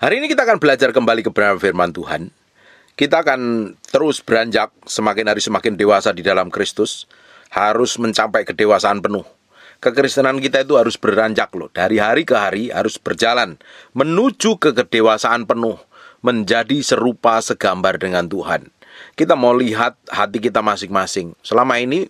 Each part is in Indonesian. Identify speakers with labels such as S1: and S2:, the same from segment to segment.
S1: Hari ini kita akan belajar kembali kebenaran firman Tuhan. Kita akan terus beranjak semakin hari semakin dewasa di dalam Kristus. Harus mencapai kedewasaan penuh. Kekristenan kita itu harus beranjak loh. Dari hari ke hari harus berjalan menuju ke kedewasaan penuh. Menjadi serupa segambar dengan Tuhan. Kita mau lihat hati kita masing-masing. Selama ini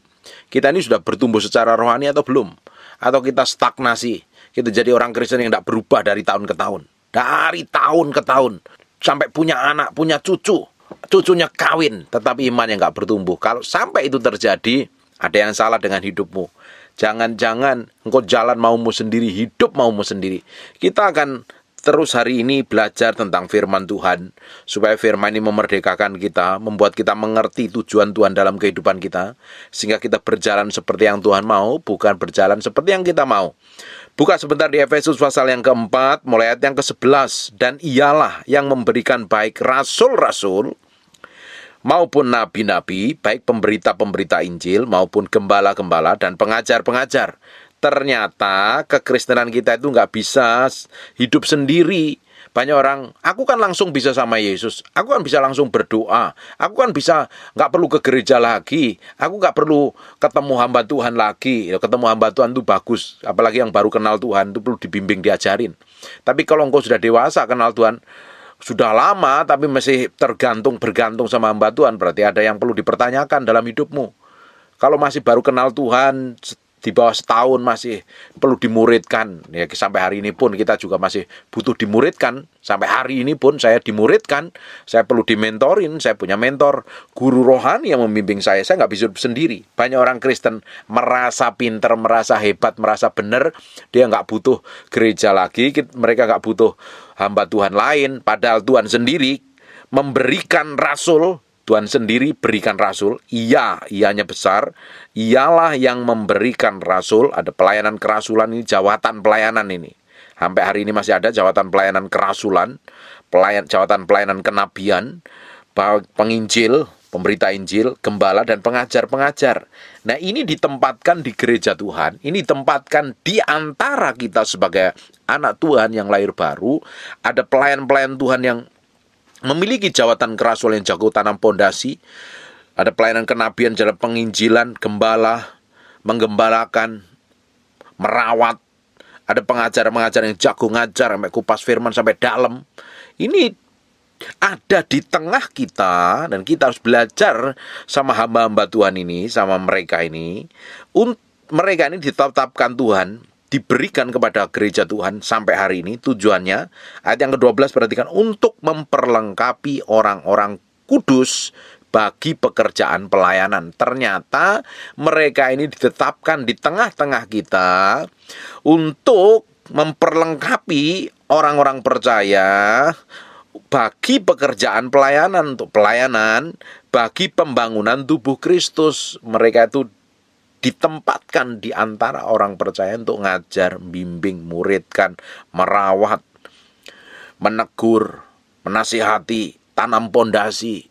S1: kita ini sudah bertumbuh secara rohani atau belum? Atau kita stagnasi? Kita jadi orang Kristen yang tidak berubah dari tahun ke tahun. Dari tahun ke tahun. Sampai punya anak, punya cucu. Cucunya kawin, tetapi imannya nggak bertumbuh. Kalau sampai itu terjadi, ada yang salah dengan hidupmu. Jangan-jangan engkau jalan maumu sendiri, hidup maumu sendiri. Kita akan terus hari ini belajar tentang firman Tuhan. Supaya firman ini memerdekakan kita, membuat kita mengerti tujuan Tuhan dalam kehidupan kita. Sehingga kita berjalan seperti yang Tuhan mau, bukan berjalan seperti yang kita mau. Buka sebentar di Efesus pasal yang keempat, mulai ayat yang ke-11. Dan ialah yang memberikan baik rasul-rasul, maupun nabi-nabi, baik pemberita-pemberita Injil, maupun gembala-gembala dan pengajar-pengajar. Ternyata kekristenan kita itu nggak bisa hidup sendiri. Banyak orang, aku kan langsung bisa sama Yesus, aku kan bisa langsung berdoa, aku kan bisa nggak perlu ke gereja lagi, aku nggak perlu ketemu hamba Tuhan lagi. Ketemu hamba Tuhan itu bagus, apalagi yang baru kenal Tuhan itu perlu dibimbing, diajarin. Tapi kalau engkau sudah dewasa kenal Tuhan, sudah lama tapi masih bergantung sama hamba Tuhan, berarti ada yang perlu dipertanyakan dalam hidupmu. Kalau masih baru kenal Tuhan, di bawah setahun masih perlu dimuridkan. Ya, sampai hari ini pun kita juga masih butuh dimuridkan. Sampai hari ini pun saya dimuridkan. Saya perlu dimentorin. Saya punya mentor, guru rohani yang membimbing saya. Saya nggak bisa hidup sendiri. Banyak orang Kristen merasa pinter, merasa hebat, merasa benar. Dia nggak butuh gereja lagi. Mereka nggak butuh hamba Tuhan lain. Padahal Tuhan sendiri memberikan rasul. Tuhan sendiri berikan rasul, ianya besar, ialah yang memberikan rasul. Ada pelayanan kerasulan ini, jawatan pelayanan ini. Sampai hari ini masih ada jawatan pelayanan kerasulan, jawatan pelayanan kenabian, penginjil, pemberita Injil, gembala, dan pengajar-pengajar. Nah, ini ditempatkan di gereja Tuhan, ini ditempatkan di antara kita sebagai anak Tuhan yang lahir baru. Ada pelayan-pelayan Tuhan yang memiliki jawatan kerasulan yang jago tanam pondasi. Ada pelayanan kenabian, jalan penginjilan, gembala, menggembalakan, merawat. Ada pengajar-pengajar yang jago ngajar sampai kupas firman sampai dalam. Ini ada di tengah kita, dan kita harus belajar sama hamba-hamba Tuhan ini, sama mereka ini. Mereka ini ditetapkan Tuhan, diberikan kepada gereja Tuhan sampai hari ini. Tujuannya, ayat yang ke-12 perhatikan, untuk memperlengkapi orang-orang kudus bagi pekerjaan pelayanan. Ternyata mereka ini ditetapkan di tengah-tengah kita untuk memperlengkapi orang-orang percaya bagi pekerjaan pelayanan, untuk pelayanan bagi pembangunan tubuh Kristus. Mereka itu ditempatkan di antara orang percaya untuk ngajar, bimbing, muridkan, merawat, menegur, menasihati, tanam pondasi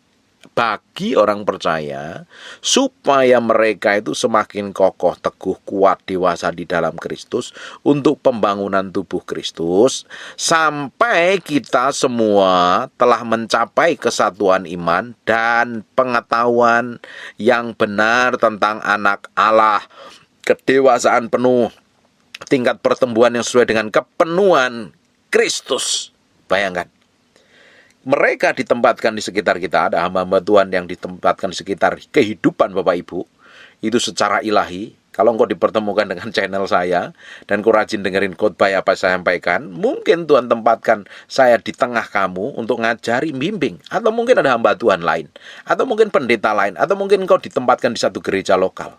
S1: bagi orang percaya, supaya mereka itu semakin kokoh, teguh, kuat, dewasa di dalam Kristus untuk pembangunan tubuh Kristus, sampai kita semua telah mencapai kesatuan iman dan pengetahuan yang benar tentang anak Allah, kedewasaan penuh, tingkat pertumbuhan yang sesuai dengan kepenuhan Kristus. Bayangkan, mereka ditempatkan di sekitar kita. Ada hamba-hamba Tuhan yang ditempatkan di sekitar kehidupan Bapak Ibu. Itu secara ilahi. Kalau engkau dipertemukan dengan channel saya, dan kau rajin dengerin khotbah apa saya sampaikan, mungkin Tuhan tempatkan saya di tengah kamu untuk ngajari, bimbing. Atau mungkin ada hamba Tuhan lain, atau mungkin pendeta lain, atau mungkin engkau ditempatkan di satu gereja lokal.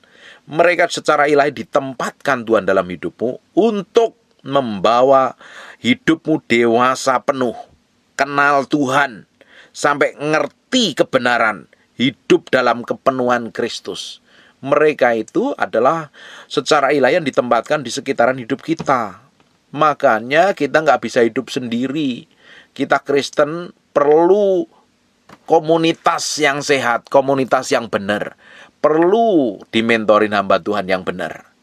S1: Mereka secara ilahi ditempatkan Tuhan dalam hidupmu untuk membawa hidupmu dewasa penuh, kenal Tuhan, sampai ngerti kebenaran, hidup dalam kepenuhan Kristus. Mereka itu adalah secara ilahi yang ditempatkan di sekitaran hidup kita. Makanya kita nggak bisa hidup sendiri. Kita Kristen perlu komunitas yang sehat, komunitas yang benar. Perlu dimentorin hamba Tuhan yang benar.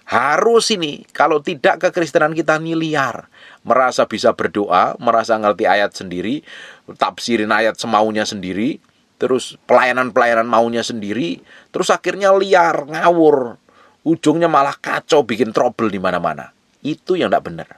S1: Harus ini, kalau tidak kekristenan kita ini liar. Merasa bisa berdoa, merasa ngerti ayat sendiri, tafsirin ayat semaunya sendiri, terus pelayanan-pelayanan maunya sendiri, terus akhirnya liar, ngawur. Ujungnya malah kacau, bikin trouble di mana-mana. Itu yang tidak benar.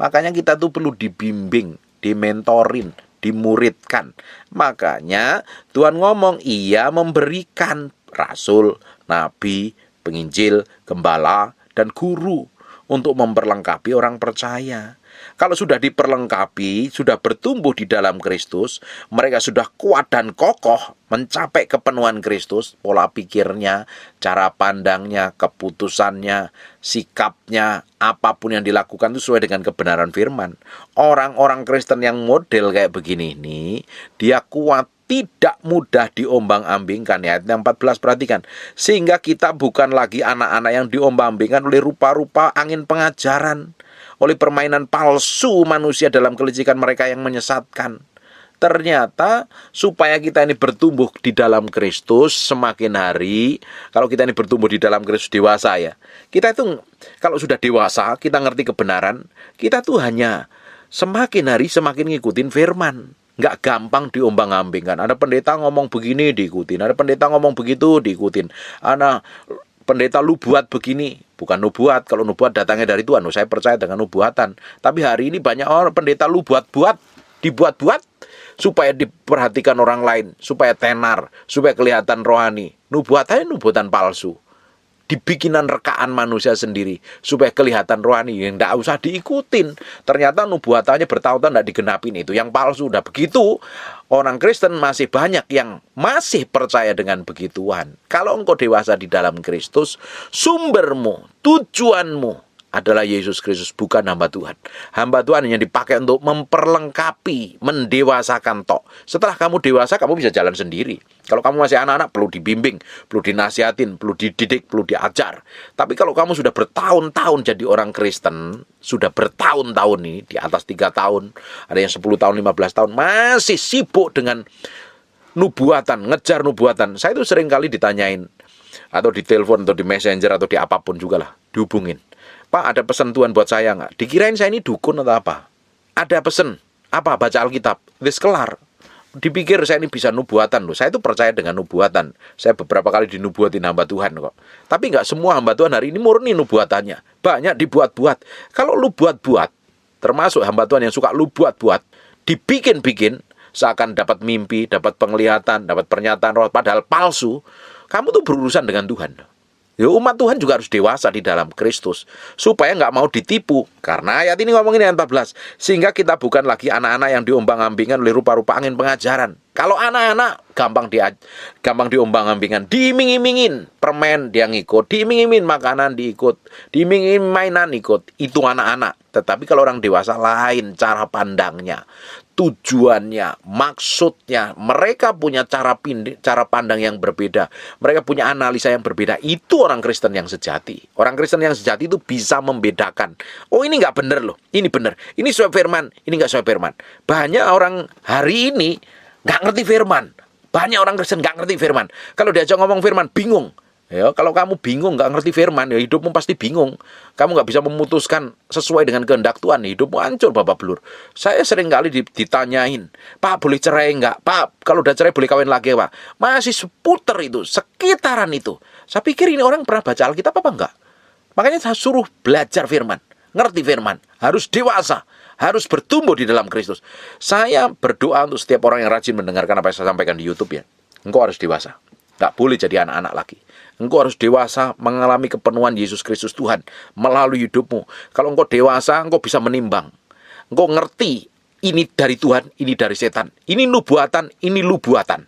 S1: Makanya kita tuh perlu dibimbing, dimentorin, dimuridkan. Makanya Tuhan ngomong, Ia memberikan rasul, nabi, penginjil, gembala, dan guru untuk memperlengkapi orang percaya. Kalau sudah diperlengkapi, sudah bertumbuh di dalam Kristus, mereka sudah kuat dan kokoh mencapai kepenuhan Kristus, pola pikirnya, cara pandangnya, keputusannya, sikapnya, apapun yang dilakukan itu sesuai dengan kebenaran firman. Orang-orang Kristen yang model kayak begini ini, dia kuat, tidak mudah diombang-ambingkan. Ya, ayat 14 perhatikan. Sehingga kita bukan lagi anak-anak yang diombang-ambingkan oleh rupa-rupa angin pengajaran, oleh permainan palsu manusia dalam kelicikan mereka yang menyesatkan. Ternyata supaya kita ini bertumbuh di dalam Kristus semakin hari, kalau kita ini bertumbuh di dalam Kristus dewasa ya, kita itu kalau sudah dewasa, kita ngerti kebenaran, kita tuh hanya semakin hari semakin ngikutin firman. Nggak gampang diombang-ambingkan. Ada pendeta ngomong begini diikutin, ada pendeta ngomong begitu diikutin. Ada pendeta lu buat begini, bukan nubuat. Kalau nubuat datangnya dari Tuhan, saya percaya dengan nubuatan. Tapi hari ini banyak orang pendeta lu buat-buat, dibuat-buat supaya diperhatikan orang lain, supaya tenar, supaya kelihatan rohani. Nubuatannya nubuatan palsu, dibikinan rekaan manusia sendiri supaya kelihatan rohani, yang tidak usah diikutin. Ternyata nubuatannya bertahun-tahun tidak digenapin, itu yang palsu. Udah begitu, orang Kristen masih banyak yang masih percaya dengan begituan. Kalau engkau dewasa di dalam Kristus, sumbermu, tujuanmu adalah Yesus Kristus, bukan hamba Tuhan. Hamba Tuhan yang dipakai untuk memperlengkapi, mendewasakan tok. Setelah kamu dewasa, kamu bisa jalan sendiri. Kalau kamu masih anak-anak, perlu dibimbing, perlu dinasihatin, perlu dididik, perlu diajar. Tapi kalau kamu sudah bertahun-tahun jadi orang Kristen, sudah bertahun-tahun nih, di atas 3 tahun, ada yang 10 tahun, 15 tahun, masih sibuk dengan nubuatan, ngejar nubuatan. Saya itu sering kali ditanyain, atau di telepon, atau di messenger, atau di apapun juga lah, dihubungin. Pak, ada pesan Tuhan buat saya nggak? Dikirain saya ini dukun atau apa? Ada pesan, apa? Baca Alkitab, wis kelar. Dipikir saya ini bisa nubuatan loh. Saya itu percaya dengan nubuatan. Saya beberapa kali dinubuatin hamba Tuhan kok. Tapi nggak semua hamba Tuhan hari ini murni nubuatannya. Banyak dibuat-buat. Kalau lu buat-buat, termasuk hamba Tuhan yang suka lu buat-buat, dibikin-bikin, seakan dapat mimpi, dapat penglihatan, dapat pernyataan roh, padahal palsu, kamu tuh berurusan dengan Tuhan. Ya, umat Tuhan juga harus dewasa di dalam Kristus supaya nggak mau ditipu. Karena ayat ini ngomongin ayat 14, sehingga kita bukan lagi anak-anak yang diombang-ambingkan oleh rupa-rupa angin pengajaran. Kalau anak-anak gampang diombang-ambingkan, diiming-imingin permen dia ngikut, diiming-imingin makanan diikut, diiming-imingin mainan ikut. Itu anak-anak. Tetapi kalau orang dewasa lain cara pandangnya, tujuannya, maksudnya. Mereka punya cara pandang yang berbeda. Mereka punya analisa yang berbeda. Itu orang Kristen yang sejati. Orang Kristen yang sejati itu bisa membedakan. Oh, ini nggak benar loh. Ini benar. Ini sesuai firman. Ini nggak sesuai firman. Banyak orang hari ini nggak ngerti firman. Banyak orang Kristen nggak ngerti firman. Kalau diajak ngomong firman, bingung. Ya, kalau kamu bingung, nggak ngerti firman, ya hidupmu pasti bingung. Kamu nggak bisa memutuskan sesuai dengan kehendak Tuhan, hidupmu hancur babak belur. Saya sering kali ditanyain, Pak boleh cerai nggak? Pak, kalau udah cerai boleh kawin lagi Pak? Masih seputar itu, sekitaran itu. Saya pikir ini orang pernah baca Alkitab apa enggak? Makanya saya suruh belajar firman, ngerti firman, harus dewasa, harus bertumbuh di dalam Kristus. Saya berdoa untuk setiap orang yang rajin mendengarkan apa yang saya sampaikan di YouTube ya. Engkau harus dewasa, nggak boleh jadi anak-anak lagi. Engkau harus dewasa mengalami kepenuhan Yesus Kristus Tuhan melalui hidupmu. Kalau engkau dewasa, engkau bisa menimbang. Engkau ngerti, ini dari Tuhan, ini dari setan. Ini nubuatan, ini lubuatan.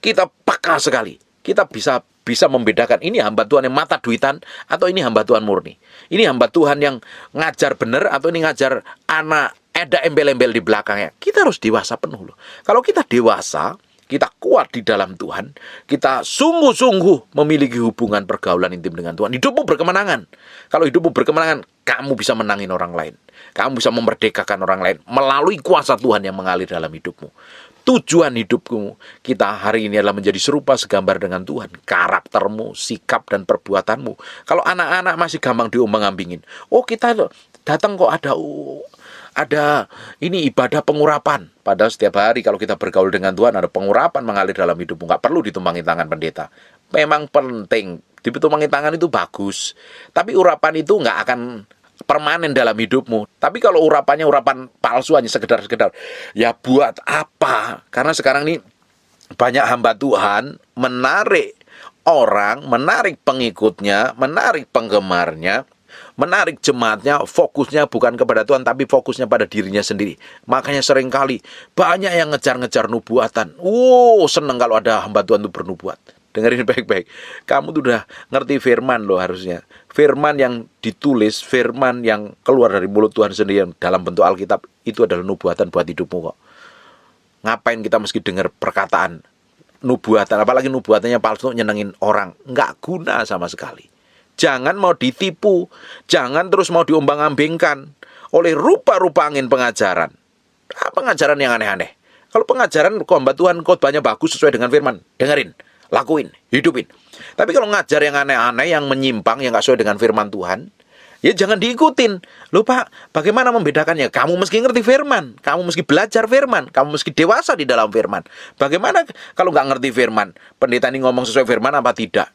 S1: Kita peka sekali. Kita bisa membedakan ini hamba Tuhan yang mata duitan atau ini hamba Tuhan murni. Ini hamba Tuhan yang ngajar benar atau ini ngajar anak ada embel-embel di belakangnya. Kita harus dewasa penuh loh. Kalau kita dewasa, kita kuat di dalam Tuhan, kita sungguh-sungguh memiliki hubungan pergaulan intim dengan Tuhan, hidupmu berkemenangan. Kalau hidupmu berkemenangan, kamu bisa menangin orang lain. Kamu bisa memerdekakan orang lain melalui kuasa Tuhan yang mengalir dalam hidupmu. Tujuan hidupmu kita hari ini adalah menjadi serupa segambar dengan Tuhan. Karaktermu, sikap, dan perbuatanmu. Kalau anak-anak masih gampang diombang-ambingin. Oh, kita datang kok ada ini ibadah pengurapan. Padahal setiap hari kalau kita bergaul dengan Tuhan ada pengurapan mengalir dalam hidupmu. Nggak perlu ditumpangi tangan pendeta. Memang penting. Ditumpangi tangan itu bagus. Tapi urapan itu nggak akan permanen dalam hidupmu. Tapi kalau urapannya urapan palsu, hanya sekedar-sekedar, ya buat apa? Karena sekarang ini banyak hamba Tuhan menarik orang, menarik pengikutnya, menarik penggemarnya, menarik jemaatnya, fokusnya bukan kepada Tuhan, tapi fokusnya pada dirinya sendiri. Makanya seringkali banyak yang ngejar-ngejar nubuatan. Seneng kalau ada hamba Tuhan itu bernubuat. Dengerin baik-baik. Kamu tuh udah ngerti firman loh harusnya. Firman yang ditulis, firman yang keluar dari mulut Tuhan sendiri dalam bentuk Alkitab, itu adalah nubuatan buat hidupmu kok. Ngapain kita mesti dengar perkataan nubuatan, apalagi nubuatannya palsu nyenengin orang. Nggak guna sama sekali. Jangan mau ditipu, jangan terus mau diombang-ambingkan oleh rupa-rupa angin pengajaran. Pengajaran yang aneh-aneh. Kalau pengajaran hamba Tuhan khotbahnya bagus sesuai dengan firman, dengerin, lakuin, hidupin. Tapi kalau ngajar yang aneh-aneh, yang menyimpang, yang gak sesuai dengan firman Tuhan, ya jangan diikutin. Loh Pak, bagaimana membedakannya? Kamu mesti ngerti firman, kamu mesti belajar firman, kamu mesti dewasa di dalam firman. Bagaimana kalau gak ngerti firman? Pendeta ini ngomong sesuai firman apa tidak?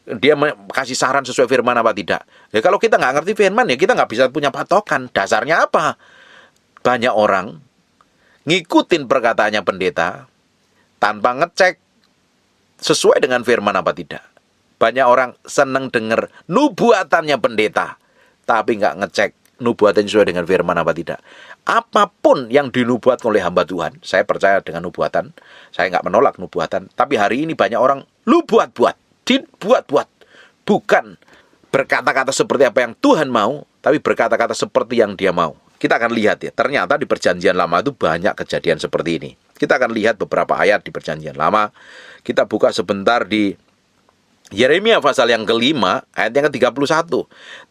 S1: Dia kasih saran sesuai firman apa tidak? Ya kalau kita gak ngerti firman, ya kita gak bisa punya patokan. Dasarnya apa? Banyak orang ngikutin perkataannya pendeta tanpa ngecek sesuai dengan firman apa tidak. Banyak orang seneng denger nubuatannya pendeta, tapi nggak ngecek nubuatannya sesuai dengan firman apa tidak. Apapun yang dinubuatkan oleh hamba Tuhan, saya percaya dengan nubuatan, saya nggak menolak nubuatan. Tapi hari ini banyak orang dibuat-buat, bukan berkata-kata seperti apa yang Tuhan mau, tapi berkata-kata seperti yang dia mau. Kita akan lihat ya, ternyata di Perjanjian Lama itu banyak kejadian seperti ini. Kita akan lihat beberapa ayat di Perjanjian Lama. Kita buka sebentar di Yeremia pasal yang ke-5, ayat yang ke-31.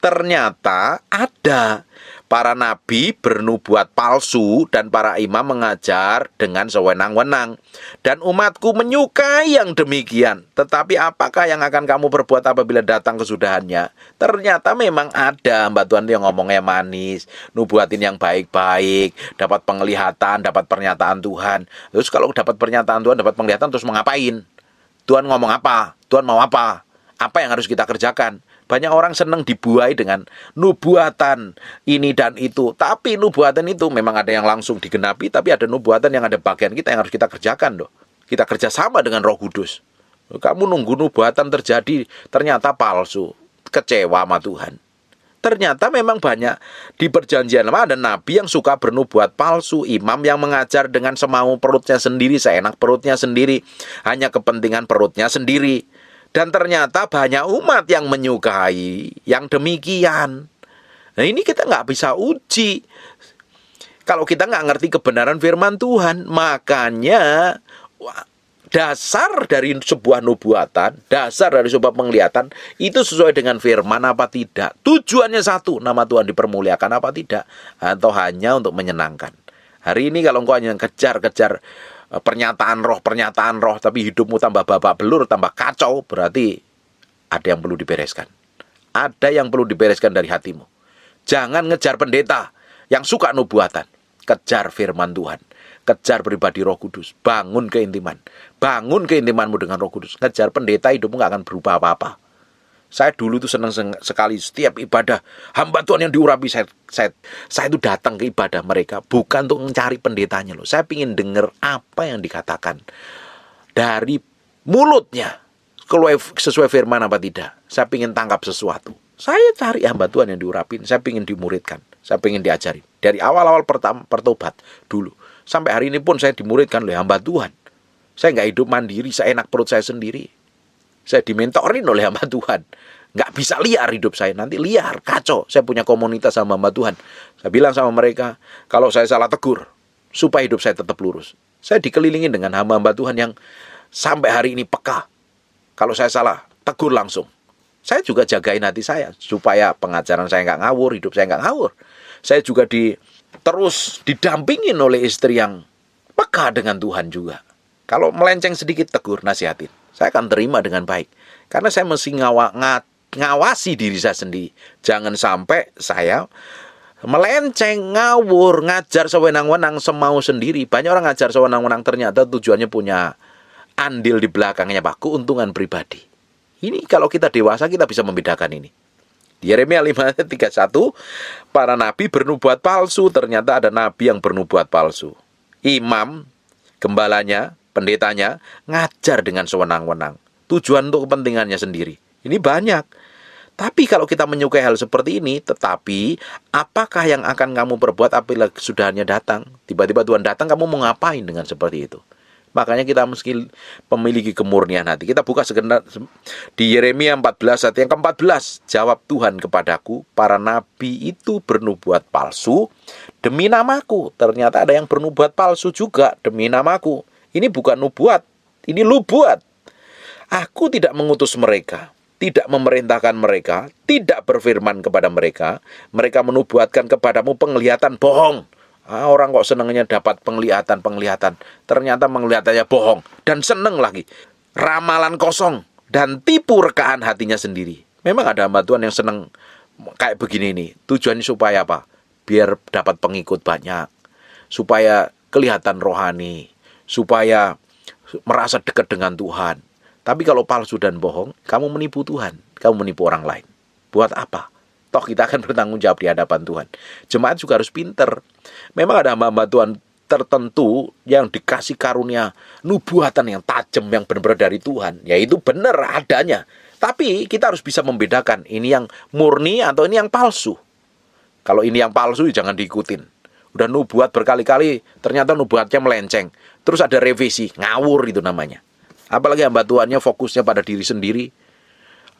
S1: Ternyata ada para nabi bernubuat palsu dan para imam mengajar dengan sewenang-wenang. Dan umatku menyukai yang demikian. Tetapi apakah yang akan kamu perbuat apabila datang kesudahannya? Ternyata memang ada hamba Tuhan yang ngomongnya manis, nubuatin yang baik-baik, dapat penglihatan, dapat pernyataan Tuhan. Terus kalau dapat pernyataan Tuhan, dapat penglihatan, terus mengapain? Tuhan ngomong apa? Tuhan mau apa? Apa yang harus kita kerjakan? Banyak orang senang dibuai dengan nubuatan ini dan itu. Tapi nubuatan itu memang ada yang langsung digenapi, tapi ada nubuatan yang ada bagian kita yang harus kita kerjakan. Kita kerjasama dengan Roh Kudus. Kamu nunggu nubuatan terjadi, ternyata palsu. Kecewa sama Tuhan. Ternyata memang banyak di Perjanjian Lama ada nabi yang suka bernubuat palsu, imam yang mengajar dengan semau perutnya sendiri, seenak perutnya sendiri, hanya kepentingan perutnya sendiri. Dan ternyata banyak umat yang menyukai yang demikian. Nah ini kita nggak bisa uji kalau kita nggak ngerti kebenaran firman Tuhan. Makanya dasar dari sebuah nubuatan, dasar dari sebuah penglihatan, itu sesuai dengan firman apa tidak. Tujuannya satu, nama Tuhan dipermuliakan apa tidak, atau hanya untuk menyenangkan. Hari ini kalau engkau hanya kejar-kejar pernyataan roh, tapi hidupmu tambah babak belur, tambah kacau, berarti ada yang perlu dibereskan. Ada yang perlu dibereskan dari hatimu. Jangan ngejar pendeta yang suka nubuatan. Kejar firman Tuhan. Kejar pribadi Roh Kudus. Bangun keintiman. Bangun keintimanmu dengan Roh Kudus. Ngejar pendeta, hidupmu gak akan berubah apa-apa. Saya dulu itu senang sekali setiap ibadah hamba Tuhan yang diurapi. Saya itu datang ke ibadah mereka bukan untuk mencari pendetanya loh. Saya ingin dengar apa yang dikatakan dari mulutnya, sesuai firman apa tidak. Saya ingin tangkap sesuatu. Saya cari hamba Tuhan yang diurapin. Saya ingin dimuridkan. Saya ingin diajari. Dari awal-awal pertobat dulu sampai hari ini pun saya dimuridkan oleh hamba Tuhan. Saya nggak hidup mandiri, saya enak perut saya sendiri. Saya dimentorin oleh hamba Tuhan. Nggak bisa liar hidup saya. Nanti liar, kacau. Saya punya komunitas sama hamba Tuhan. Saya bilang sama mereka, kalau saya salah tegur, supaya hidup saya tetap lurus. Saya dikelilingi dengan hamba-hamba Tuhan yang sampai hari ini peka. Kalau saya salah, tegur langsung. Saya juga jagain hati saya supaya pengajaran saya nggak ngawur, hidup saya nggak ngawur. Saya juga terus didampingin oleh istri yang peka dengan Tuhan juga. Kalau melenceng sedikit, tegur, nasihatin. Saya akan terima dengan baik. Karena saya mesti ngawasi diri saya sendiri. Jangan sampai saya melenceng, ngawur, ngajar sewenang-wenang, semau sendiri. Banyak orang ngajar sewenang-wenang, ternyata tujuannya punya andil di belakangnya, Pak, keuntungan pribadi. Ini kalau kita dewasa, kita bisa membedakan ini. Di Yeremia 5:31, para nabi bernubuat palsu. Ternyata ada nabi yang bernubuat palsu. Imam, gembalanya, pendetanya, ngajar dengan sewenang-wenang. Tujuan untuk kepentingannya sendiri. Ini banyak. Tapi kalau kita menyukai hal seperti ini, tetapi apakah yang akan kamu perbuat apabila kesudahannya datang? Tiba-tiba Tuhan datang, kamu mau ngapain dengan seperti itu? Makanya kita mesti memiliki kemurnian hati. Kita buka segenap di Yeremia 14 ayat yang ke-14. Jawab Tuhan kepadaku, para nabi itu bernubuat palsu demi namaku. Ternyata ada yang bernubuat palsu juga demi namaku. Ini bukan nubuat, ini lubuat. Aku tidak mengutus mereka, tidak memerintahkan mereka, tidak berfirman kepada mereka. Mereka menubuatkan kepadamu penglihatan bohong. Orang kok senangnya dapat penglihatan. Ternyata penglihatannya bohong. Dan senang lagi. Ramalan kosong. Dan tipu rekaan hatinya sendiri. Memang ada hamba Tuhan yang senang kayak begini nih. Tujuannya supaya apa? Biar dapat pengikut banyak. Supaya kelihatan rohani. Supaya merasa dekat dengan Tuhan. Tapi kalau palsu dan bohong, kamu menipu Tuhan, kamu menipu orang lain. Buat apa? Toh kita akan bertanggung jawab di hadapan Tuhan. Jemaat juga harus pinter. Memang ada hamba-hamba Tuhan tertentu yang dikasih karunia nubuatan yang tajam, yang benar-benar dari Tuhan. Ya itu benar adanya. Tapi kita harus bisa membedakan ini yang murni atau ini yang palsu. Kalau ini yang palsu, jangan diikutin. Udah nubuat berkali-kali, ternyata nubuatnya melenceng. Terus ada revisi, ngawur itu namanya. Apalagi hamba Tuhannya fokusnya pada diri sendiri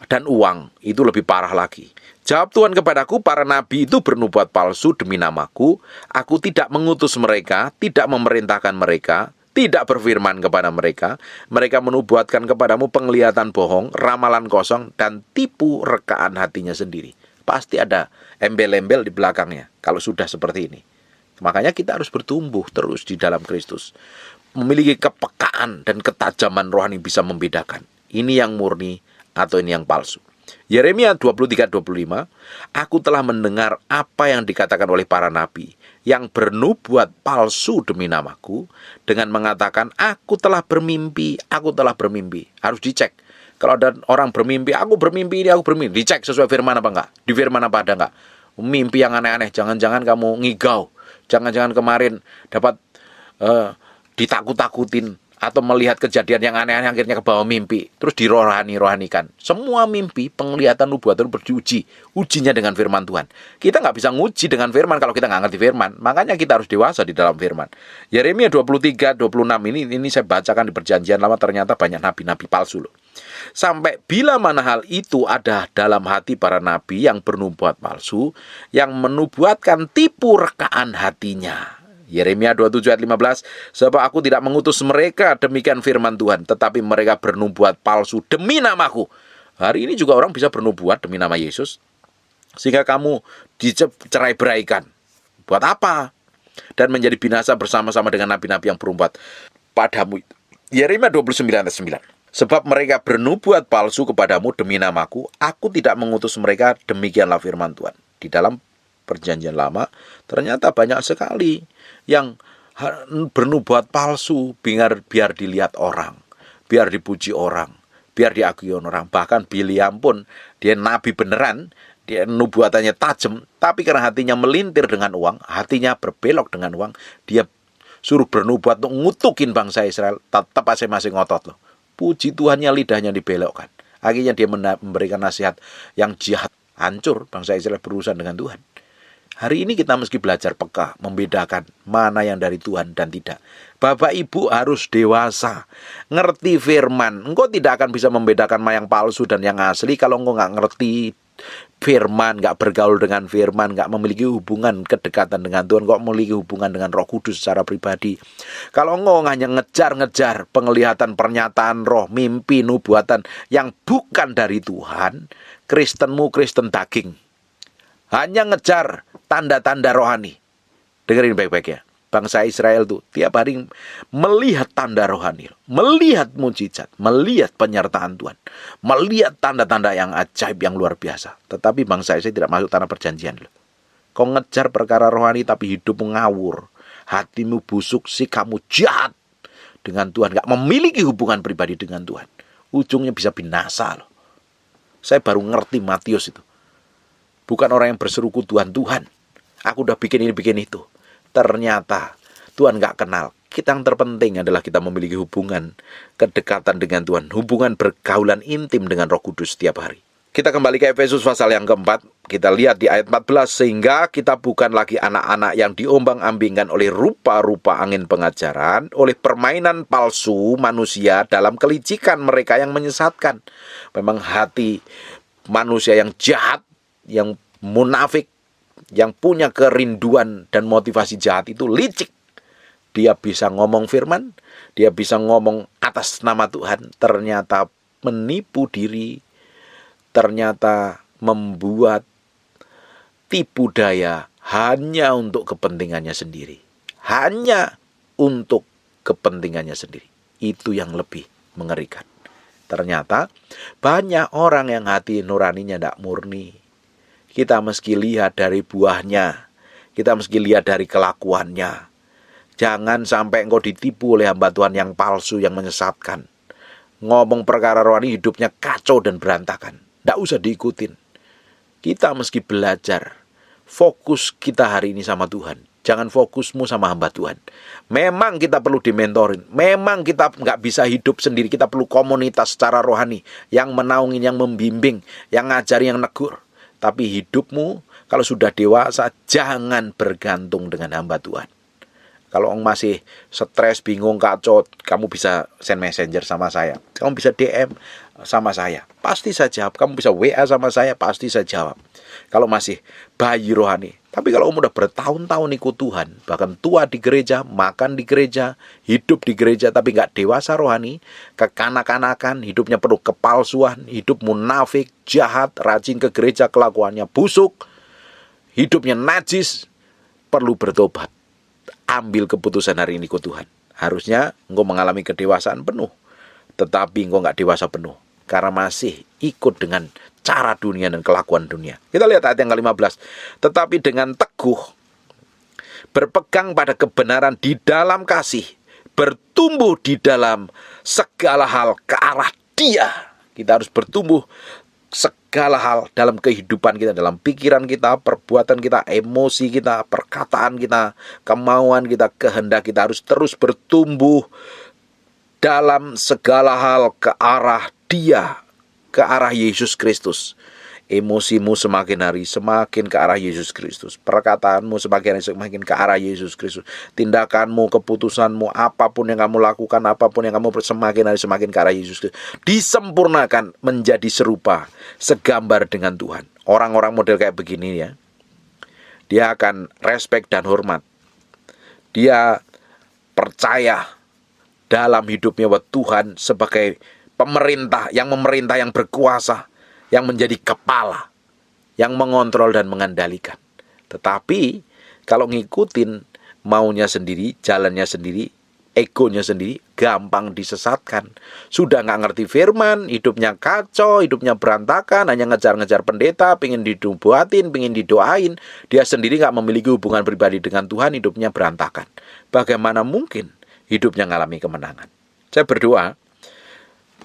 S1: dan uang, itu lebih parah lagi. Jawab Tuhan kepadaku, para nabi itu bernubuat palsu demi namaku. Aku tidak mengutus mereka, tidak memerintahkan mereka, tidak berfirman kepada mereka. Mereka menubuatkan kepadamu penglihatan bohong, ramalan kosong, dan tipu rekaan hatinya sendiri. Pasti ada embel-embel di belakangnya kalau sudah seperti ini. Makanya kita harus bertumbuh terus di dalam Kristus. Memiliki kepekaan dan ketajaman rohani bisa membedakan. Ini yang murni atau ini yang palsu. Yeremia 23:25, aku telah mendengar apa yang dikatakan oleh para nabi yang bernubuat palsu demi namaku dengan mengatakan aku telah bermimpi. Harus dicek. Kalau ada orang bermimpi, aku bermimpi, dicek sesuai firman apa enggak? Di firman apa ada enggak? Mimpi yang aneh-aneh, jangan-jangan kamu ngigau. Jangan-jangan kemarin dapat ditakut-takutin atau melihat kejadian yang aneh-aneh akhirnya ke bawah mimpi, terus dirohanikan. Semua mimpi, penglihatan, nubuatan berdiuji. Ujinya dengan firman Tuhan. Kita nggak bisa nguji dengan firman kalau kita nggak ngerti firman. Makanya kita harus dewasa di dalam firman. Yeremia 23:26 ini saya bacakan di Perjanjian Lama, ternyata banyak nabi-nabi palsu loh. Sampai bila mana hal itu ada dalam hati para nabi yang bernubuat palsu, yang menubuatkan tipu rekaan hatinya. Yeremia 27:15, sebab aku tidak mengutus mereka, demikian firman Tuhan, tetapi mereka bernubuat palsu demi namaku. Hari ini juga orang bisa bernubuat demi nama Yesus, sehingga kamu dicerai-beraikan. Buat apa? Dan menjadi binasa bersama-sama dengan nabi-nabi yang bernubuat padamu. Yeremia 29:9, sebab mereka bernubuat palsu kepadamu demi namaku, aku tidak mengutus mereka, demikianlah firman Tuhan. Di dalam Perjanjian Lama ternyata banyak sekali yang bernubuat palsu biar dilihat orang, biar dipuji orang, biar diakui orang. Bahkan Biliam pun dia nabi beneran, dia nubuatannya tajam, tapi karena hatinya melintir dengan uang, hatinya berbelok dengan uang, dia suruh bernubuat untuk ngutukin bangsa Israel, tetap masing-masing ngotot loh. Puji Tuhannya lidahnya dibelokkan. Akhirnya dia memberikan nasihat yang jahat, hancur bangsa Israel berurusan dengan Tuhan. Hari ini kita mesti belajar peka, membedakan mana yang dari Tuhan dan tidak. Bapak Ibu harus dewasa, ngerti firman. Engkau tidak akan bisa membedakan mana yang palsu dan yang asli kalau engkau nggak ngerti firman, nggak bergaul dengan firman, nggak memiliki hubungan kedekatan dengan Tuhan, kok memiliki hubungan dengan Roh Kudus secara pribadi. Kalau engkau hanya ngejar-ngejar penglihatan, pernyataan roh, mimpi, nubuatan yang bukan dari Tuhan, Kristenmu Kristen daging. Hanya ngejar tanda-tanda rohani. Dengerin baik-baik ya. Bangsa Israel tuh tiap hari melihat tanda rohani, melihat mujizat, melihat penyertaan Tuhan, melihat tanda-tanda yang ajaib, yang luar biasa. Tetapi bangsa Israel tidak masuk tanah perjanjian loh. Kau ngejar perkara rohani tapi hidupmu ngawur, hatimu busuk, kamu jahat dengan Tuhan, gak memiliki hubungan pribadi dengan Tuhan. Ujungnya bisa binasa loh. Saya baru ngerti Matius itu. Bukan orang yang berseruku Tuhan, aku udah bikin ini, bikin itu. Ternyata Tuhan gak kenal. Kita yang terpenting adalah kita memiliki hubungan kedekatan dengan Tuhan, hubungan bergaulan intim dengan Roh Kudus setiap hari. Kita kembali ke Efesus pasal yang keempat. Kita lihat di ayat 14. Sehingga kita bukan lagi anak-anak yang diombang-ambingkan oleh rupa-rupa angin pengajaran, oleh permainan palsu manusia dalam kelicikan mereka yang menyesatkan. Memang hati manusia yang jahat, yang munafik, yang punya kerinduan dan motivasi jahat itu licik. Dia bisa ngomong firman, dia bisa ngomong atas nama Tuhan, ternyata menipu diri, ternyata membuat tipu daya hanya untuk kepentingannya sendiri. Hanya untuk kepentingannya sendiri. Itu yang lebih mengerikan. Ternyata banyak orang yang hati nuraninya tidak murni. Kita mesti lihat dari buahnya. Kita mesti lihat dari kelakuannya. Jangan sampai engkau ditipu oleh hamba Tuhan yang palsu, yang menyesatkan. Ngomong perkara rohani hidupnya kacau dan berantakan. Tidak usah diikutin. Kita mesti belajar. Fokus kita hari ini sama Tuhan. Jangan fokusmu sama hamba Tuhan. Memang kita perlu dimentorin. Memang kita nggak bisa hidup sendiri. Kita perlu komunitas secara rohani. Yang menaungin, yang membimbing, yang ngajari, yang negur. Tapi hidupmu kalau sudah dewasa jangan bergantung dengan hamba Tuhan. Kalau masih stres, bingung, kacau, kamu bisa send messenger sama saya. Kamu bisa DM sama saya. Pasti saya jawab. Kamu bisa WA sama saya. Pasti saya jawab. Kalau masih bayi rohani. Tapi kalau kamu udah bertahun-tahun ikut Tuhan, bahkan tua di gereja, makan di gereja, hidup di gereja, tapi nggak dewasa rohani, kekanak-kanakan, hidupnya penuh kepalsuan, hidup munafik, jahat, rajin ke gereja, kelakuannya busuk, hidupnya najis, perlu bertobat. Ambil keputusan hari ini ikut Tuhan. Harusnya engkau mengalami kedewasaan penuh, tetapi engkau nggak dewasa penuh, karena masih ikut dengan cara dunia dan kelakuan dunia. Kita lihat ayat yang ke-15. Tetapi dengan teguh berpegang pada kebenaran di dalam kasih, bertumbuh di dalam segala hal ke arah Dia. Kita harus bertumbuh segala hal dalam kehidupan kita, dalam pikiran kita, perbuatan kita, emosi kita, perkataan kita, kemauan kita, kehendak kita harus terus bertumbuh dalam segala hal ke arah Dia, ke arah Yesus Kristus. Emosimu semakin hari semakin ke arah Yesus Kristus. Perkataanmu semakin hari semakin ke arah Yesus Kristus. Tindakanmu, keputusanmu, apapun yang kamu lakukan, apapun yang kamu semakin hari semakin ke arah Yesus Kristus. Disempurnakan menjadi serupa, segambar dengan Tuhan. Orang-orang model kayak begini ya, dia akan respect dan hormat. Dia percaya dalam hidupnya bahwa Tuhan sebagai pemerintah, yang berkuasa, yang menjadi kepala, yang mengontrol dan mengendalikan. Tetapi kalau ngikutin maunya sendiri, jalannya sendiri, egonya sendiri, gampang disesatkan. Sudah nggak ngerti firman, hidupnya kacau, hidupnya berantakan, hanya ngejar-ngejar pendeta, pengen dibuatin, pengen didoain. Dia sendiri nggak memiliki hubungan pribadi dengan Tuhan, hidupnya berantakan. Bagaimana mungkin hidupnya ngalami kemenangan? Saya berdoa,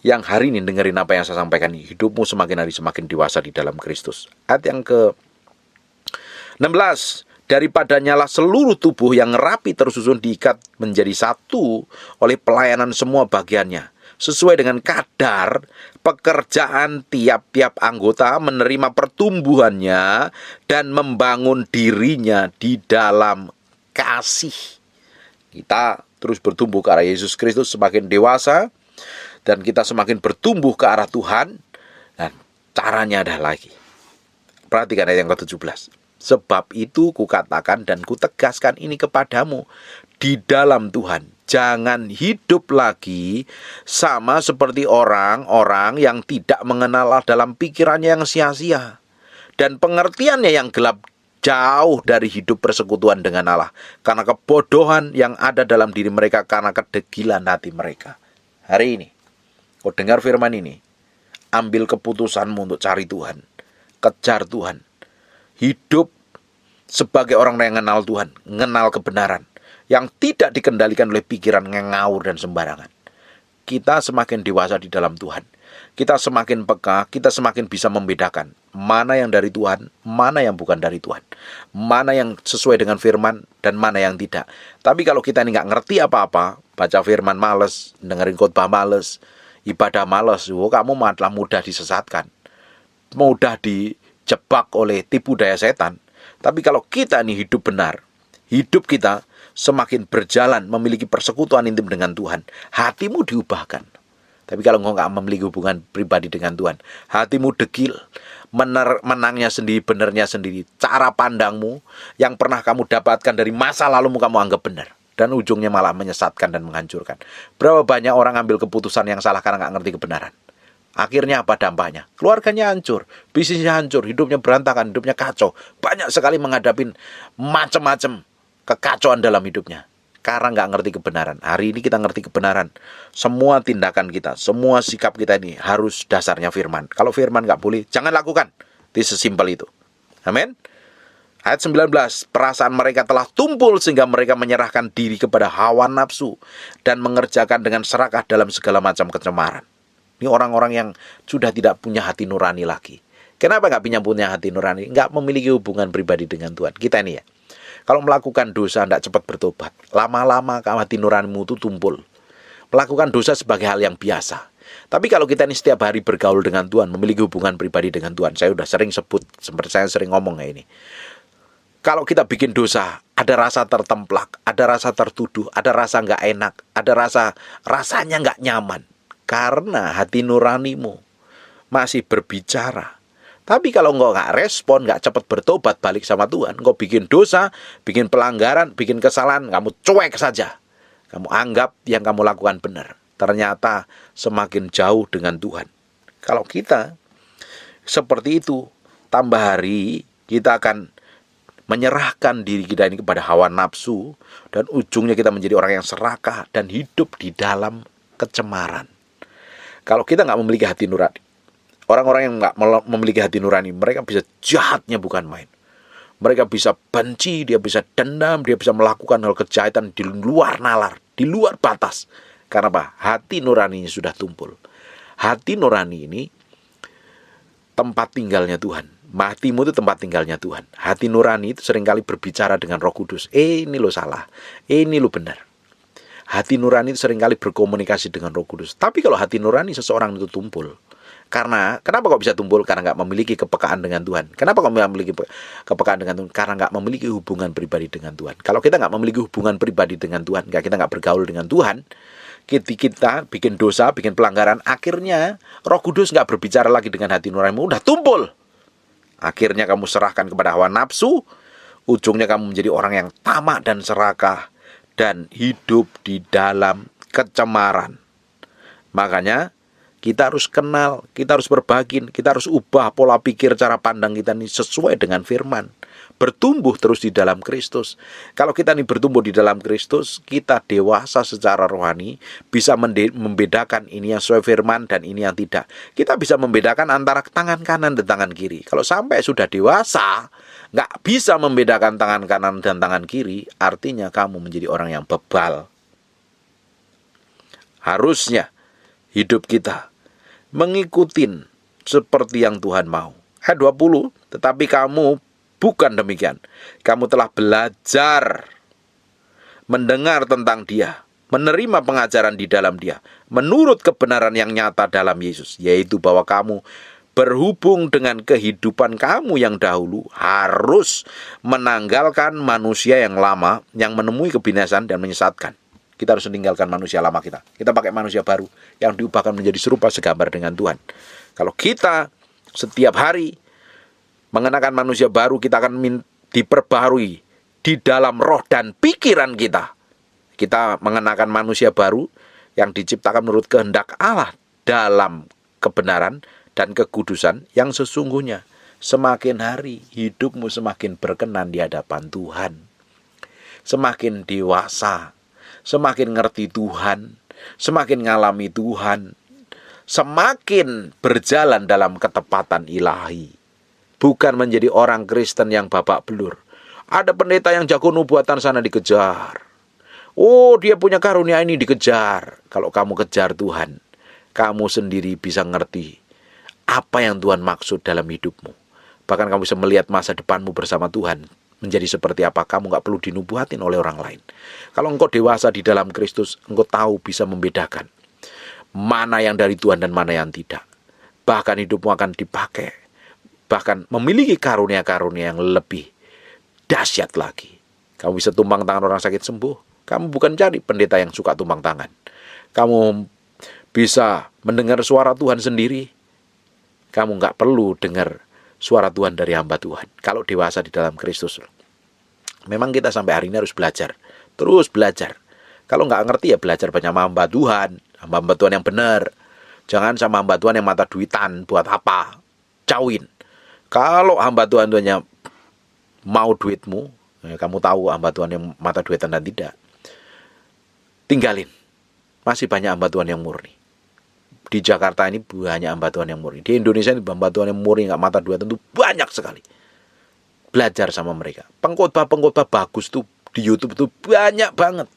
S1: yang hari ini dengerin apa yang saya sampaikan ini, hidupmu semakin hari semakin dewasa di dalam Kristus. Ayat yang ke-16, daripadanya lah seluruh tubuh yang rapi tersusun diikat menjadi satu oleh pelayanan semua bagiannya, sesuai dengan kadar pekerjaan tiap-tiap anggota, menerima pertumbuhannya dan membangun dirinya di dalam kasih. Kita terus bertumbuh ke arah Yesus Kristus semakin dewasa, dan kita semakin bertumbuh ke arah Tuhan. Dan caranya ada lagi. Perhatikan ayat yang ke-17. Sebab itu kukatakan dan kutegaskan ini kepadamu di dalam Tuhan. Jangan hidup lagi sama seperti orang-orang yang tidak mengenal Allah dalam pikirannya yang sia-sia dan pengertiannya yang gelap, jauh dari hidup persekutuan dengan Allah, karena kebodohan yang ada dalam diri mereka, karena kedegilan hati mereka. Hari ini kau dengar firman ini, ambil keputusanmu untuk cari Tuhan, kejar Tuhan, hidup sebagai orang yang mengenal Tuhan, mengenal kebenaran, yang tidak dikendalikan oleh pikiran yang ngawur dan sembarangan. Kita semakin dewasa di dalam Tuhan, kita semakin peka, kita semakin bisa membedakan mana yang dari Tuhan, mana yang bukan dari Tuhan, mana yang sesuai dengan firman dan mana yang tidak. Tapi kalau kita ini nggak ngerti apa-apa, baca firman males, dengerin khotbah males, ibadah males, kamu malah mudah disesatkan, mudah dijebak oleh tipu daya setan. Tapi kalau kita ini hidup benar, hidup kita semakin berjalan memiliki persekutuan intim dengan Tuhan, hatimu diubahkan. Tapi kalau engkau nggak memiliki hubungan pribadi dengan Tuhan, hatimu degil, menangnya sendiri, benernya sendiri, cara pandangmu yang pernah kamu dapatkan dari masa lalumu kamu anggap benar, dan ujungnya malah menyesatkan dan menghancurkan. Berapa banyak orang ambil keputusan yang salah karena nggak ngerti kebenaran. Akhirnya apa dampaknya? Keluarganya hancur, bisnisnya hancur, hidupnya berantakan, hidupnya kacau. Banyak sekali menghadapi macam-macam kekacauan dalam hidupnya karena nggak ngerti kebenaran. Hari ini kita ngerti kebenaran. Semua tindakan kita, semua sikap kita ini harus dasarnya firman. Kalau firman nggak boleh, jangan lakukan. Itu sesimpel itu. Amin. Ayat 19, perasaan mereka telah tumpul sehingga mereka menyerahkan diri kepada hawa nafsu dan mengerjakan dengan serakah dalam segala macam kecemaran. Ini orang-orang yang sudah tidak punya hati nurani lagi. Kenapa nggak punya hati nurani? Nggak memiliki hubungan pribadi dengan Tuhan. Kita ini ya, kalau melakukan dosa tidak cepat bertobat, lama-lama hati nuranimu itu tumpul. Melakukan dosa sebagai hal yang biasa. Tapi kalau kita ini setiap hari bergaul dengan Tuhan, memiliki hubungan pribadi dengan Tuhan, saya sudah sering sebut, seperti saya sering ngomong kayak ini. Kalau kita bikin dosa, ada rasa tertemplak, ada rasa tertuduh, ada rasa nggak enak, ada rasanya nggak nyaman. Karena hati nuranimu masih berbicara. Tapi kalau engkau nggak respon, nggak cepat bertobat balik sama Tuhan, engkau bikin dosa, bikin pelanggaran, bikin kesalahan, kamu cuek saja. Kamu anggap yang kamu lakukan benar. Ternyata semakin jauh dengan Tuhan. Kalau kita seperti itu, tambah hari kita akan menyerahkan diri kita ini kepada hawa nafsu, dan ujungnya kita menjadi orang yang serakah dan hidup di dalam kecemaran. Kalau kita nggak memiliki hati nurani, orang-orang yang nggak memiliki hati nurani, mereka bisa jahatnya bukan main. Mereka bisa benci, dia bisa dendam, dia bisa melakukan hal kejahatan di luar nalar, di luar batas. Karena apa? Hati nuraninya sudah tumpul. Hati nurani ini tempat tinggalnya Tuhan. Hatimu itu tempat tinggalnya Tuhan. Hati nurani itu seringkali berbicara dengan Roh Kudus. Ini lo salah, ini lo benar. Hati nurani itu seringkali berkomunikasi dengan Roh Kudus. Tapi kalau hati nurani seseorang itu tumpul, kenapa kok bisa tumpul? Karena nggak memiliki kepekaan dengan Tuhan. Kenapa kok memiliki kepekaan dengan Tuhan? Karena nggak memiliki hubungan pribadi dengan Tuhan. Kalau kita nggak memiliki hubungan pribadi dengan Tuhan, kita nggak bergaul dengan Tuhan, kita bikin dosa, bikin pelanggaran, akhirnya Roh Kudus nggak berbicara lagi dengan hati nuranimu, udah tumpul. Akhirnya kamu serahkan kepada hawa nafsu, ujungnya kamu menjadi orang yang tamak dan serakah, dan hidup di dalam kecemaran. Makanya kita harus kenal, kita harus berbagi, kita harus ubah pola pikir, cara pandang kita ini sesuai dengan firman. Bertumbuh terus di dalam Kristus. Kalau kita ini bertumbuh di dalam Kristus, kita dewasa secara rohani, bisa membedakan ini yang sesuai firman dan ini yang tidak. Kita bisa membedakan antara tangan kanan dan tangan kiri. Kalau sampai sudah dewasa, nggak bisa membedakan tangan kanan dan tangan kiri, artinya kamu menjadi orang yang bebal. Harusnya hidup kita mengikuti seperti yang Tuhan mau. Ayat 20, tetapi kamu bukan demikian. Kamu telah belajar mendengar tentang Dia, menerima pengajaran di dalam Dia, menurut kebenaran yang nyata dalam Yesus, yaitu bahwa kamu berhubung dengan kehidupan kamu yang dahulu harus menanggalkan manusia yang lama yang menemui kebinasan dan menyesatkan. Kita harus meninggalkan manusia lama kita. Kita pakai manusia baru yang diubahkan menjadi serupa segambar dengan Tuhan. Kalau kita setiap hari Mengenakan manusia baru, kita akan diperbaharui di dalam roh dan pikiran kita. Kita mengenakan manusia baru yang diciptakan menurut kehendak Allah dalam kebenaran dan kekudusan yang sesungguhnya. Semakin hari hidupmu semakin berkenan di hadapan Tuhan. Semakin dewasa, semakin ngerti Tuhan, semakin ngalami Tuhan, semakin berjalan dalam ketepatan ilahi. Bukan menjadi orang Kristen yang babak belur. Ada pendeta yang jago nubuatan sana dikejar. Oh, dia punya karunia ini dikejar. Kalau kamu kejar Tuhan, kamu sendiri bisa ngerti apa yang Tuhan maksud dalam hidupmu. Bahkan kamu bisa melihat masa depanmu bersama Tuhan menjadi seperti apa. Kamu gak perlu dinubuatin oleh orang lain. Kalau engkau dewasa di dalam Kristus, engkau tahu bisa membedakan mana yang dari Tuhan dan mana yang tidak. Bahkan hidupmu akan dipakai, bahkan memiliki karunia-karunia yang lebih dahsyat lagi. Kamu bisa tumpang tangan orang sakit sembuh. Kamu bukan cari pendeta yang suka tumpang tangan. Kamu bisa mendengar suara Tuhan sendiri. Kamu gak perlu dengar suara Tuhan dari hamba Tuhan. Kalau dewasa di dalam Kristus. Memang kita sampai hari ini harus belajar. Terus belajar. Kalau nggak ngerti ya belajar banyak sama hamba Tuhan. Hamba Tuhan yang benar. Jangan sama hamba Tuhan yang mata duitan. Buat apa? Jauhin. Kalau hamba Tuhan-Tuhannya mau duitmu, kamu tahu hamba Tuhan yang mata duitan dan tidak, tinggalin. Masih banyak hamba Tuhan yang murni. Di Jakarta ini banyak hamba Tuhan yang murni. Di Indonesia ini hamba Tuhan yang murni, nggak mata duitan, tentu banyak sekali. Belajar sama mereka. Pengkhotbah bagus tuh di YouTube tuh banyak banget.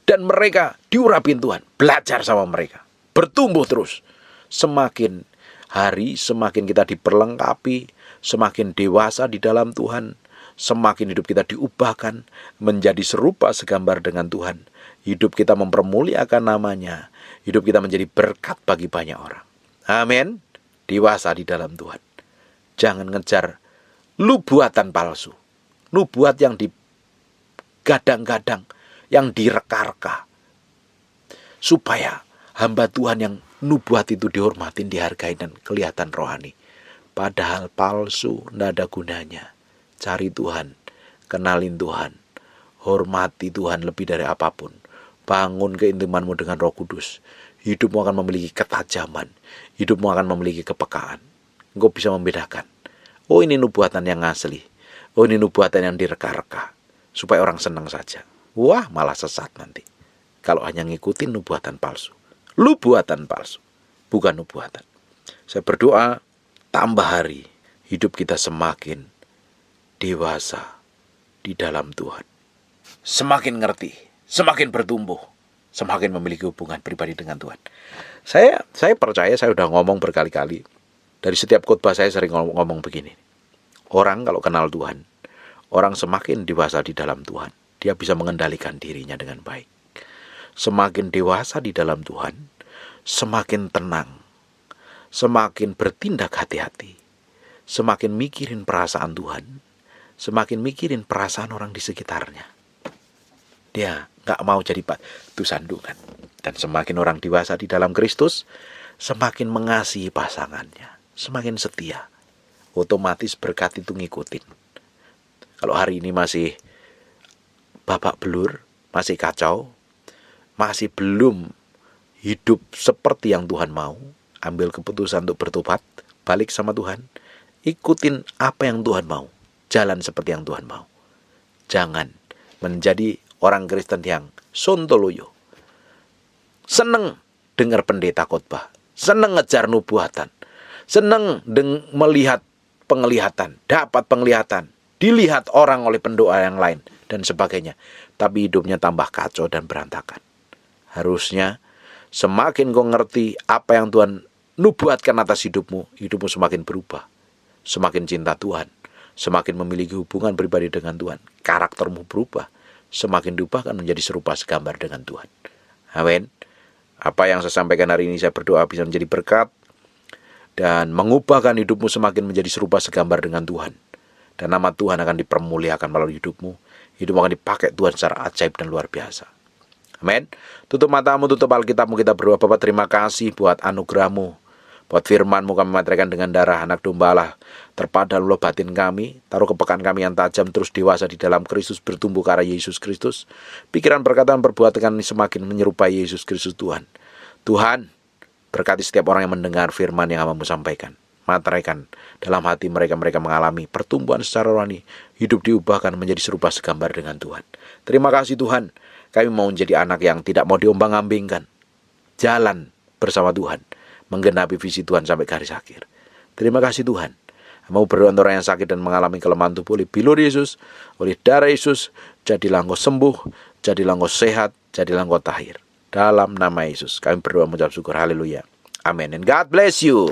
S1: Dan mereka diurapin Tuhan. Belajar sama mereka. Bertumbuh terus. Semakin hari, semakin kita diperlengkapi, semakin dewasa di dalam Tuhan, semakin hidup kita diubahkan menjadi serupa segambar dengan Tuhan. Hidup kita mempermuliakan namanya. Hidup kita menjadi berkat bagi banyak orang. Amin. Dewasa di dalam Tuhan. Jangan ngejar nubuatan palsu. Nubuat yang digadang-gadang, yang direka-reka. Supaya hamba Tuhan yang nubuat itu dihormatin, dihargai, dan kelihatan rohani. Padahal palsu, tidak ada gunanya. Cari Tuhan, kenalin Tuhan, hormati Tuhan lebih dari apapun. Bangun keintimanmu dengan Roh Kudus. Hidupmu akan memiliki ketajaman. Hidupmu akan memiliki kepekaan. Engkau bisa membedakan. Oh, ini nubuatan yang asli. Oh, ini nubuatan yang direka-reka. Supaya orang senang saja. Wah, malah sesat nanti. Kalau hanya ngikutin nubuatan palsu. Nubuatan palsu. Bukan nubuatan. Saya berdoa, tambah hari. Hidup kita semakin dewasa di dalam Tuhan. Semakin ngerti. Semakin bertumbuh, semakin memiliki hubungan pribadi dengan Tuhan. Saya percaya, saya udah ngomong berkali-kali. Dari setiap khotbah saya sering ngomong begini. Orang kalau kenal Tuhan, orang semakin dewasa di dalam Tuhan, dia bisa mengendalikan dirinya dengan baik. Semakin dewasa di dalam Tuhan, semakin tenang, semakin bertindak hati-hati, semakin mikirin perasaan Tuhan, semakin mikirin perasaan orang di sekitarnya. Dia gak mau jadi batu sandungan. Dan semakin orang dewasa di dalam Kristus, semakin mengasihi pasangannya, semakin setia. Otomatis berkat itu ngikutin. Kalau hari ini masih babak belur, masih kacau, masih belum hidup seperti yang Tuhan mau, ambil keputusan untuk bertobat, balik sama Tuhan, ikutin apa yang Tuhan mau, jalan seperti yang Tuhan mau. Jangan menjadi orang Kristen yang sontoloyo. Seneng dengar pendeta khotbah. Seneng ngejar nubuatan. Seneng melihat penglihatan. Dapat penglihatan. Dilihat orang oleh pendoa yang lain. Dan sebagainya. Tapi hidupnya tambah kacau dan berantakan. Harusnya semakin kau ngerti apa yang Tuhan nubuatkan atas hidupmu. Hidupmu semakin berubah. Semakin cinta Tuhan. Semakin memiliki hubungan pribadi dengan Tuhan. Karaktermu berubah. Semakin diubahkan menjadi serupa segambar dengan Tuhan. Amin. Apa yang saya sampaikan hari ini, saya berdoa bisa menjadi berkat dan mengubahkan hidupmu semakin menjadi serupa segambar dengan Tuhan. Dan nama Tuhan akan dipermuliakan melalui hidupmu. Hidupmu akan dipakai Tuhan secara ajaib dan luar biasa. Amin. Tutup matamu, tutup Alkitabmu, kita berdoa. Bapa, terima kasih buat anugerah-Mu. Buat firman-Mu kami meteraikan dengan darah anak domba Allah. Terpah dalam loh batin kami, taruh kepekaan kami yang tajam terus dewasa di dalam Kristus, bertumbuh ke arah Yesus Kristus. Pikiran, perkataan, perbuatan kami semakin menyerupai Yesus Kristus Tuhan. Tuhan, berkati setiap orang yang mendengar firman yang Hamba-Mu sampaikan. Meteraikan dalam hati mereka mengalami pertumbuhan secara rohani, hidup diubahkan menjadi serupa segambar dengan Tuhan. Terima kasih Tuhan, kami mau menjadi anak yang tidak mau diombang-ambingkan, jalan bersama Tuhan, menggenapi visi Tuhan sampai garis akhir. Terima kasih Tuhan. Mau berdoa untuk orang yang sakit dan mengalami kelemahan tubuh oleh bilur Yesus, oleh darah Yesus, jadilah engkau sembuh, jadilah engkau sehat, jadilah engkau tahir. Dalam nama Yesus kami berdoa mengucap syukur, haleluya, amin. And God bless you.